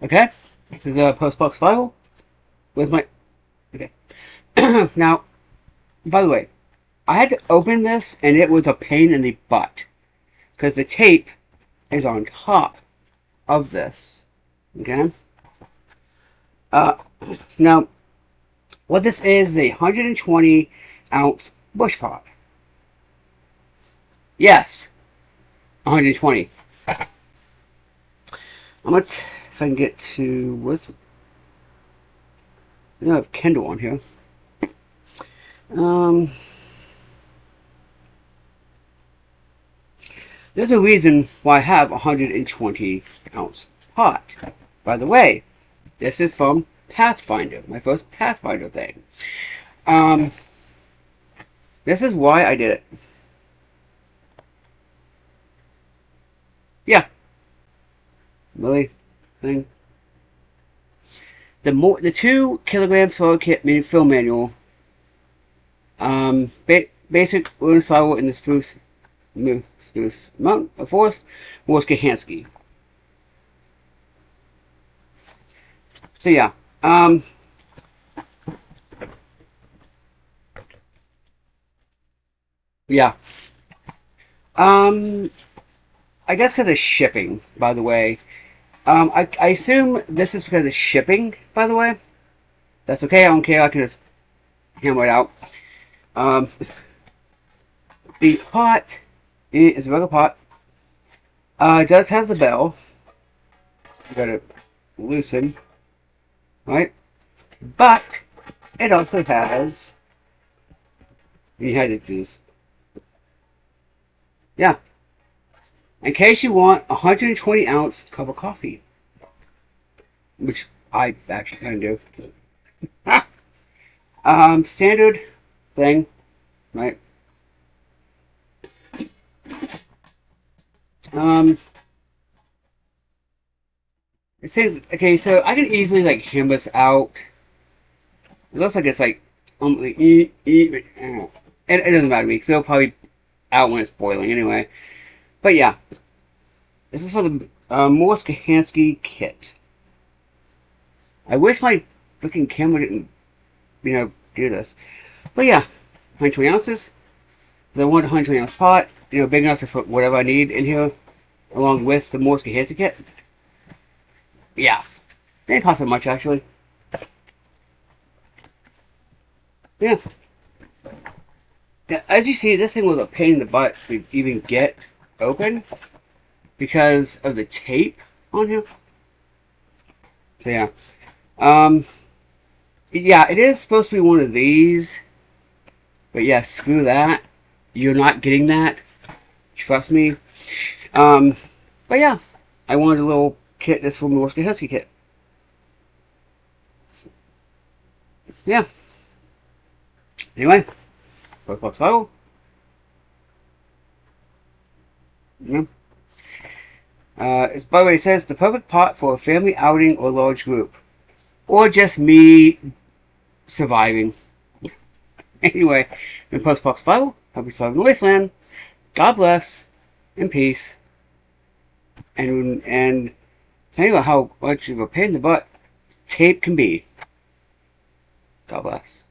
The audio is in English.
Okay, this is a post-box file with my. Okay, now, by the way, I had to open this and it was a pain in the butt because the tape is on top of this. Okay, uh, now what this is a 120-ounce bush pot. Yes, 120. I'm gonna if I can get to what's. I have Kindle on here. Um, there's a reason why I have a 120-ounce pot. By the way, this is from Pathfinder, my first Pathfinder thing. Um, this is why I did it. Yeah, really thing. The 2 kilogram soil kit film manual. Basic wooden saw in the spruce mountain forest. Mors Kochanski. So yeah. Yeah. I guess because of shipping, by the way. I assume this is because of shipping, by the way. That's okay, I don't care, I can just hammer it out. Um, the pot is a regular pot. It does have the bell. You gotta loosen, right? But it also has. You had to do this. Yeah. In case you want a 120-ounce cup of coffee, which I actually kind of do. Standard thing, right? Um, it says okay, so I can easily like hammer this out. It looks like it's like it doesn't matter to me because it'll probably out when it's boiling anyway. But yeah, this is for the Mors Kochanski kit. I wish my freaking camera didn't, do this. But yeah, 120 ounces. The 120-ounce pot, big enough to put whatever I need in here, along with the Mors Kochanski kit. Yeah, it didn't cost that much actually. Yeah. As you see, this thing was a pain in the butt to even get open because of the tape on here. So yeah. Um, yeah, it is supposed to be one of these. But yeah, screw that. You're not getting that. Trust me. Um, but yeah, I wanted a little kit that's from the Mors Kochanski kit. Yeah. Anyway, box title. Yeah. By the way, it says the perfect pot for a family outing or large group. Or just me surviving. Anyway, in Postbox File, happy surviving the wasteland. God bless and peace. And tell you how much of a pain in the butt tape can be. God bless.